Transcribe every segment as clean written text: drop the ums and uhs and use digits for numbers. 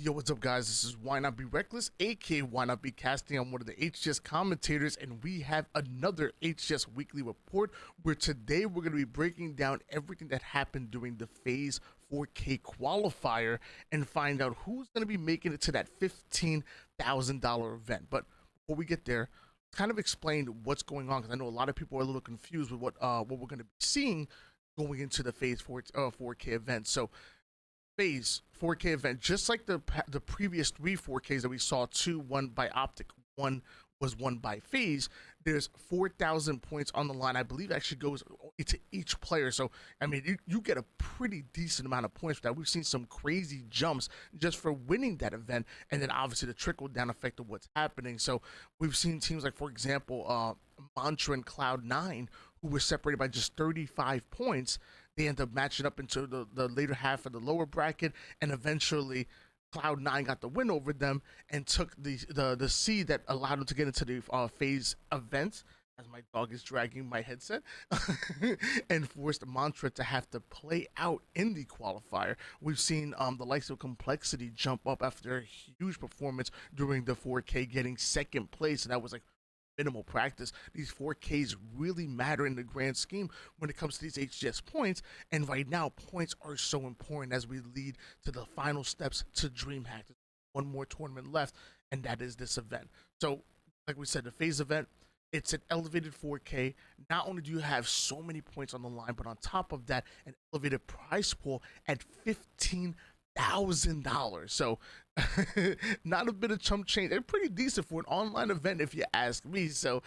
Yo, what's up, guys? This is Why Not Be Reckless, aka Why Not Be Casting. I'm one of the HCS commentators, and we have another HCS weekly report where today we're going to be breaking down everything that happened during the Faze 4K qualifier and find out who's going to be making it to that $15,000 event. But before we get there, kind of explain what's going on because I know a lot of people are a little confused with what we're going to be seeing going into the Faze 4K event. So Faze 4K event, just like the previous three 4Ks that we saw, one by Optic, one was won by Faze. There's 4,000 points on the line. I believe actually goes to each player. So I mean, you get a pretty decent amount of points for that. We've seen some crazy jumps just for winning that event, and then obviously the trickle down effect of what's happening. So we've seen teams like, for example, Mantra and Cloud9, who were separated by just 35 points. They end up matching up into the later half of the lower bracket, and eventually Cloud9 got the win over them and took the seed that allowed them to get into the Faze event, as my dog is dragging my headset, and forced Mantra to have to play out in the qualifier. We've seen the likes of Complexity jump up after a huge performance during the 4K, getting second place, and that was like minimal practice. These 4Ks really matter in the grand scheme when it comes to these HCS points, and right now points are so important as we lead to the final steps to DreamHack. There's one more tournament left, and that is this event. So like we said, the Faze event, it's an elevated 4K. Not only do you have so many points on the line, but on top of that, an elevated prize pool at $15,000. So not a bit of chump change. They're pretty decent for an online event, if you ask me. So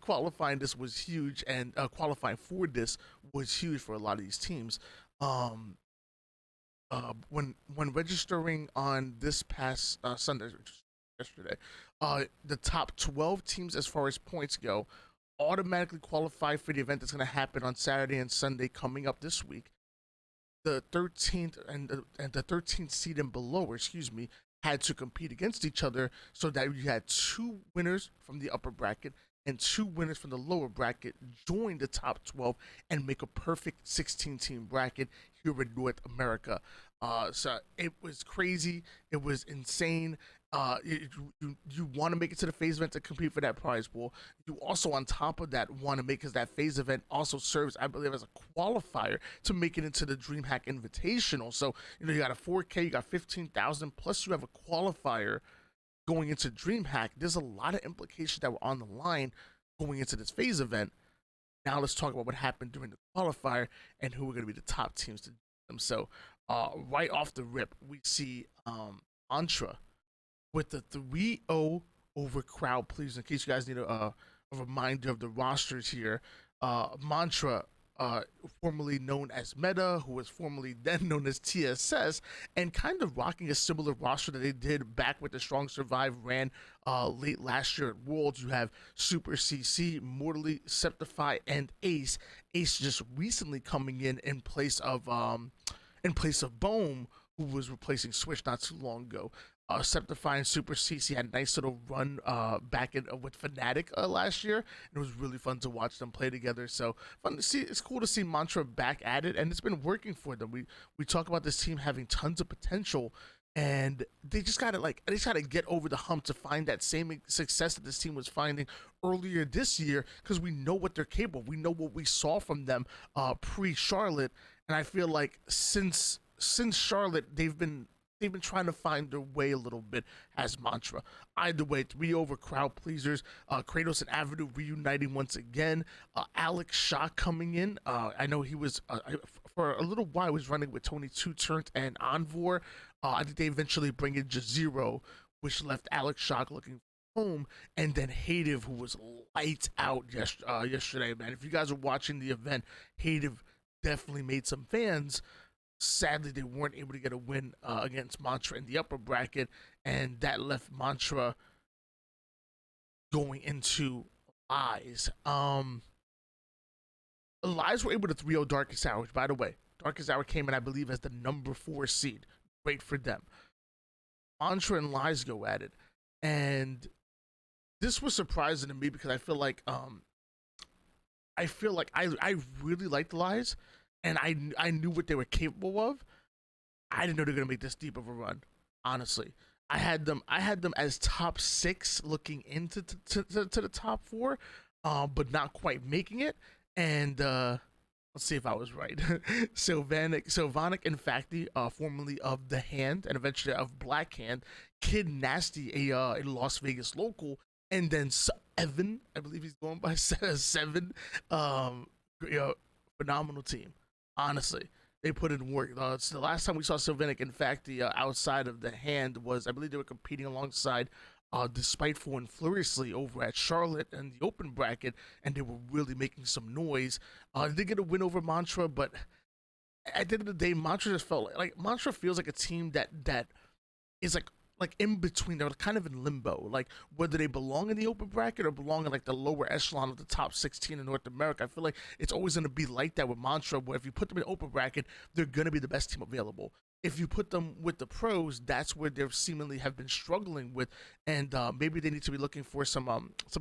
qualifying this was huge, and qualifying for this was huge for a lot of these teams. When registering on this past Sunday, yesterday, the top 12 teams as far as points go automatically qualify for the event that's going to happen on Saturday and Sunday coming up this week. The 13th and the 13th seed and below, excuse me, had to compete against each other, so that you had two winners from the upper bracket and two winners from the lower bracket join the top 12 and make a perfect 16-team bracket here in North America. So it was crazy. It was insane. You want to make it to the Faze event to compete for that prize pool. You also, on top of that, want to make, because that Faze event also serves, I believe, as a qualifier to make it into the DreamHack Invitational. So you got a 4K, you got 15,000, plus you have a qualifier going into DreamHack. There's a lot of implications that were on the line going into this Faze event. Now let's talk about what happened during the qualifier and who are going to be the top teams to do them. So right off the rip, we see Mantra with the 3-0 over Crowd Please. In case you guys need a reminder of the rosters here, Mantra, formerly known as Meta, who was formerly then known as TSS, and kind of rocking a similar roster that they did back with the Strong Survive ran late last year at Worlds. You have Super CC, Mortally, Septify, and Ace. Ace just recently coming in place of Bohm, who was replacing Switch not too long ago. Septify and Super CC had a nice little run back with Fnatic last year, and it was really fun to watch them play together. So fun to see. It's cool to see Mantra back at it, and it's been working for them. We talk about this team having tons of potential, and they just gotta get over the hump to find that same success that this team was finding earlier this year, because we know what they're capable of. We know what we saw from them pre-Charlotte, and I feel like since Charlotte, they've been trying to find their way a little bit as Mantra. Either way, 3 over Crowd Pleasers. Kratos and Avenue reuniting once again. Alex Shock coming in. I know he was, for a little while, he was running with Tony Two Turnt and Envor. I think they eventually bring in Jazero, which left Alex Shock looking home, and then Hative, who was lights out yesterday, man. If you guys are watching the event, Hative definitely made some fans. Sadly, they weren't able to get a win against Mantra in the upper bracket, and that left Mantra going into Lies. Lies were able to 3-0 Darkest Hour, which, by the way, Darkest Hour came in, I believe, as the number 4 seed. Great for them. Mantra and Lies go at it, and this was surprising to me because I feel like I really liked Lies, and I knew what they were capable of. I didn't know they were gonna make this deep of a run. honestly. I had them as top six looking into to the top four, but not quite making it. And let's see if I was right. Sylvanic Infacti, formerly of the Hand and eventually of Black Hand, Kid Nasty, a Las Vegas local, and then Evan, I believe he's going by Seven. Um, you know, phenomenal team, honestly. They put in work. So the last time we saw Sylvanic, in fact, outside of the Hand was, I believe they were competing alongside Despiteful and Furiously over at Charlotte in the open bracket, and they were really making some noise. They did get a win over Mantra, but at the end of the day, Mantra just felt like Mantra feels like a team that is like in between. They're kind of in limbo, like whether they belong in the open bracket or belong in like the lower echelon of the top 16 in North America. I feel like it's always going to be like that with Mantra, where if you put them in the open bracket, they're going to be the best team available. If you put them with the pros, that's where they seemingly have been struggling with, and maybe they need to be looking for some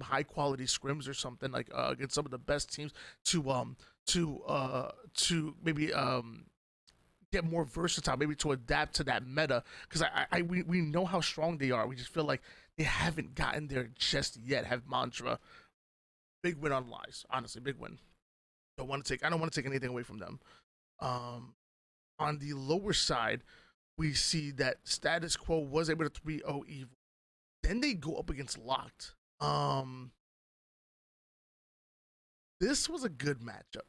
high quality scrims or something like against some of the best teams to maybe get more versatile, maybe to adapt to that meta. Because we know how strong they are. We just feel like they haven't gotten there just yet. Have Mantra, big win on Lies. Honestly, big win. I don't want to take anything away from them. Um, on the lower side, we see that Status Quo was able to 3-0 Evil. Then they go up against Locked. This was a good matchup.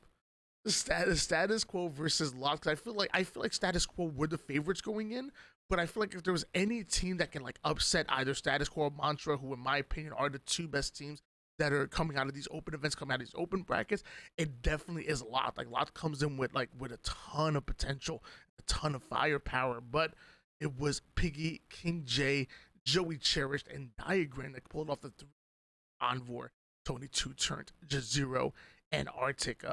The status quo versus Locked. I feel like status quo were the favorites going in, but I feel like if there was any team that can like upset either status quo or Mantra, who in my opinion are the two best teams that are coming out of these open events, coming out of these open brackets, it definitely is Locked. Like Locked comes in with a ton of potential, a ton of firepower, but it was Piggy, King J, Joey Cherished, and Diagram that pulled off the three Envor, Tony Two turned Jazero, and Arctic.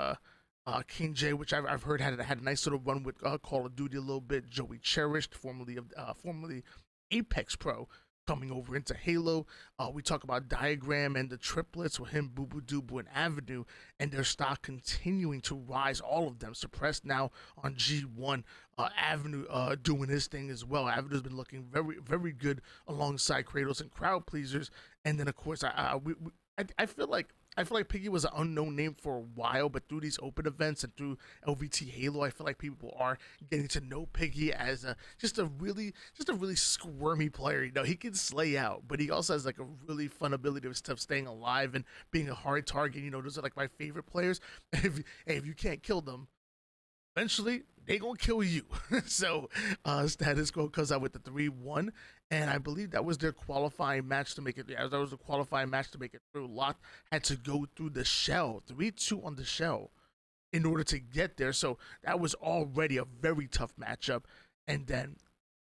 King J, which I've heard had a nice little run with Call of Duty a little bit. Joey Cherished, formerly Apex Pro, coming over into Halo. We talk about Diagram and the triplets with him, Boo Boo Dubu, and Avenue, and their stock continuing to rise. All of them suppressed now on G1. Avenue doing his thing as well. Avenue's been looking very, very good alongside Kratos and Crowd Pleasers. And then of course I feel like Piggy was an unknown name for a while, but through these open events and through LVT Halo, I feel like people are getting to know Piggy as just a really squirmy player. You know, he can slay out, but he also has like a really fun ability of staying alive and being a hard target. You know, those are like my favorite players. If you can't kill them, eventually they gonna kill you. So Status Quo comes out with the 3-1, and I believe that was their qualifying match to make it. Yeah, that was the qualifying match to make it through. Lot had to go through the shell, 3-2 on the shell, in order to get there. So that was already a very tough matchup, and then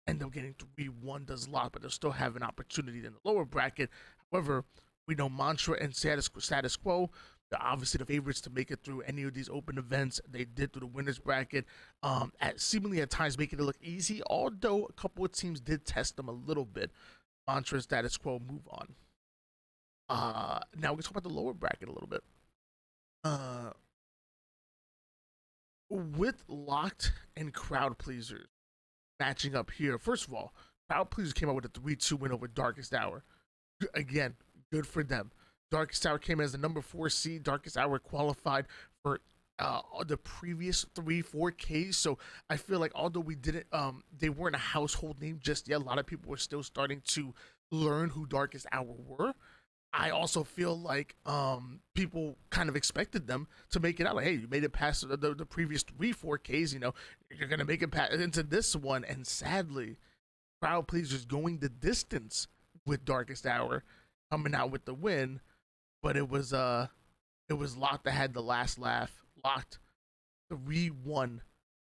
end up getting 3-1 does Lot, but they'll still have an opportunity in the lower bracket. However, we know Mantra and Status Quo, they're obviously the favorites to make it through any of these open events. They did through the winners bracket, at seemingly at times making it look easy. Although a couple of teams did test them a little bit. Mantra, Status Quo, move on. Now we can talk about the lower bracket a little bit. Uh, with Locked and Crowd Pleasers matching up here. First of all, Crowd Pleasers came out with a 3-2 win over Darkest Hour. Again, good for them. Darkest Hour came as the number 4 seed. Darkest Hour qualified for the previous 3-4Ks. So I feel like although they weren't a household name just yet. A lot of people were still starting to learn who Darkest Hour were. I also feel like people kind of expected them to make it out. Like, hey, you made it past the previous 3-4Ks. You know, you're gonna make it past into this one. And sadly, Crowd Pleasers going the distance with Darkest Hour, coming out with the win. But it was Locked that had the last laugh. Locked 3-1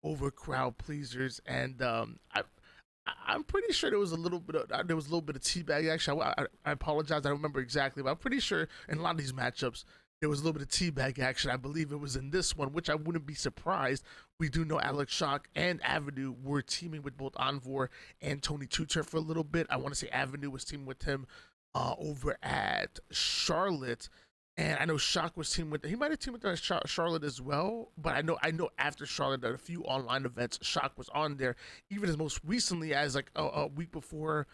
over Crowd Pleasers, and I'm pretty sure there was a little bit of teabag action. I apologize, I don't remember exactly, but I'm pretty sure in a lot of these matchups there was a little bit of teabag action. I believe it was in this one, which I wouldn't be surprised. We do know Alex Shock and Avenue were teaming with both Envor and Tony Tutor for a little bit. I want to say Avenue was teaming with him over at Charlotte. And I know Shock was teamed with. He might have teamed with Charlotte as well, but I know after Charlotte, at a few online events, Shock was on there. Even as most recently as like a week before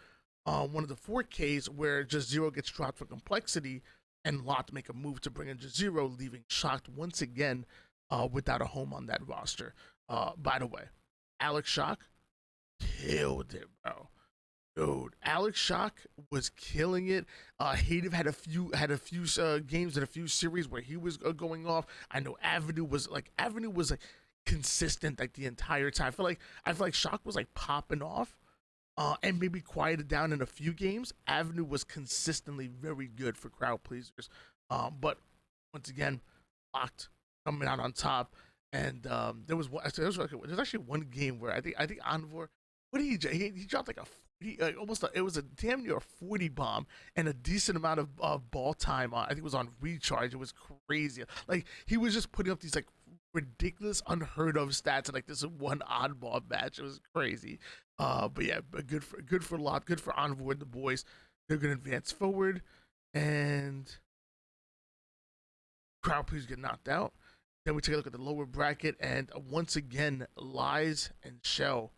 one of the 4Ks where Just Zero gets dropped for complexity, and Lot make a move to bring in Just Zero, leaving Shocked once again without a home on that roster. By the way, Alex Shock killed it, bro. Dude, Alex Shock was killing it. Hative had a few games and a few series where he was going off. I know Avenue was like consistent like the entire time. I feel like Shock was like popping off, and maybe quieted down in a few games. Avenue was consistently very good for crowd pleasers. But once again, locked coming out on top. And there was actually one game where I think Anvor, what did he dropped like a 40, like it was a damn near a 40 bomb and a decent amount of ball time on. I think it was on recharge. It was crazy. Like he was just putting up these like ridiculous, unheard of stats in like this one oddball match. It was crazy. But yeah, but good for Lot, good for Envoy and the boys. They're gonna advance forward, and crowd please get knocked out. Then we take a look at the lower bracket, and once again, Lies and Shell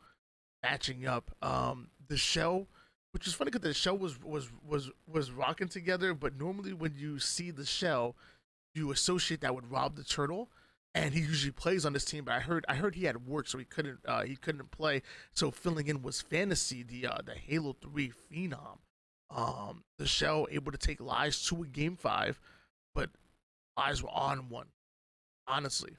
matching up. The Shell, which is funny because the Shell was rocking together, but normally when you see the Shell, you associate that with Rob the Turtle, and he usually plays on this team. But I heard he had work, so he couldn't play. So filling in was Fantasy, the Halo 3 phenom. The Shell able to take Lies to a game 5, but Lies were on one. Honestly,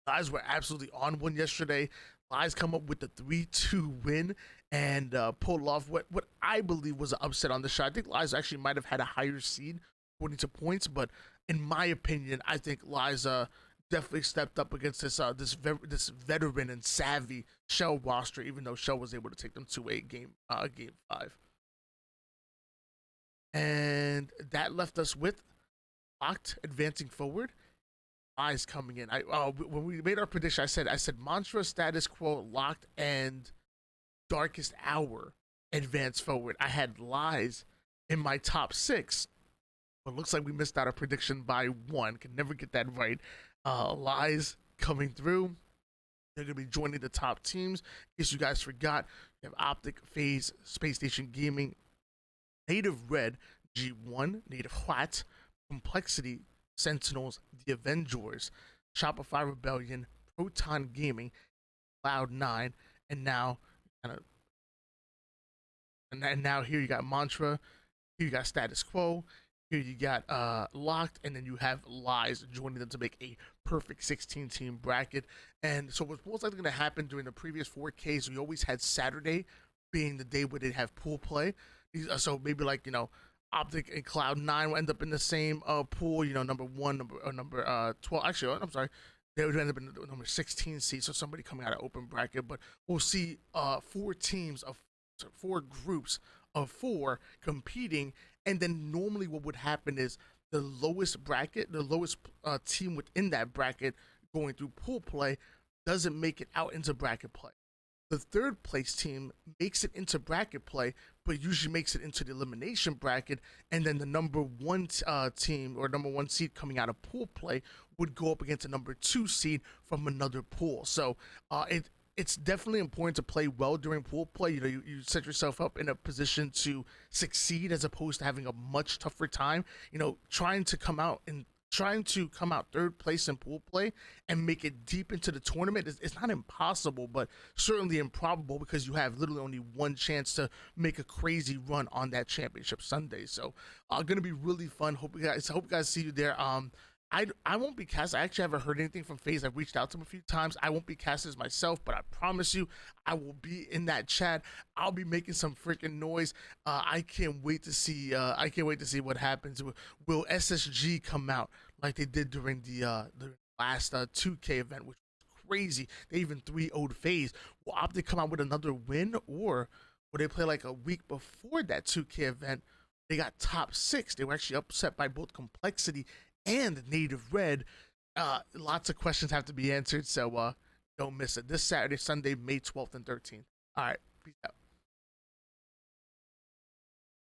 Lies were absolutely on one yesterday. Lies come up with the 3-2 win and pulled off what I believe was an upset on the shot. I think Lies actually might have had a higher seed according to points, but in my opinion, I think Lies definitely stepped up against this veteran and savvy Shell roster, even though Shell was able to take them to a game 5. And that left us with Locked advancing forward, Eyes coming in. When we made our prediction, I said Mantra, Status Quo, Locked, and Darkest Hour advance forward. I had Lies in my top 6, but looks like we missed out a prediction by one. Can never get that right. Lies coming through. They're gonna be joining the top teams. In case you guys forgot, you have Optic, Faze, Space Station Gaming, Native Red, G1, Native White, Complexity, Sentinels, The Avengers, Shopify Rebellion, Proton Gaming, Cloud9, and now kind of and now here you got Mantra, here you got Status Quo, here you got Locked, and then you have Lies joining them to make a perfect 16 team bracket. And so what's most likely going to happen during the previous 4Ks, we always had Saturday being the day where they'd have pool play. So maybe like, Optic and Cloud9 will end up in the same pool. Number 1, number 12. Actually, I'm sorry, they would end up in the number 16 seed. So somebody coming out of open bracket, but we'll see 4 groups of 4 competing, and then normally what would happen is the lowest team within that bracket going through pool play doesn't make it out into bracket play. The third place team makes it into bracket play, but usually makes it into the elimination bracket, and then the number 1 team or number 1 seed coming out of pool play would go up against a number 2 seed from another pool. So it's definitely important to play well during pool play. You set yourself up in a position to succeed as opposed to having a much tougher time. Trying to come out third place in pool play and make it deep into the tournament is not impossible, but certainly improbable, because you have literally only one chance to make a crazy run on that championship Sunday. So gonna be really fun. Hope you guys see you there. I won't be cast. I actually haven't heard anything from FaZe. I've reached out to him a few times. I won't be casted as myself, but I promise you, I will be in that chat. I'll be making some freaking noise. I can't wait to see. I can't wait to see what happens. Will SSG come out like they did during the last 2K event, which was crazy? They even 3-0'd FaZe. Will Optic come out with another win, or will they play like a week before that 2K event? They got top 6. They were actually upset by both Complexity and Native Red. Lots of questions have to be answered, so don't miss it. This Saturday, Sunday, May 12th and 13th. All right, peace out.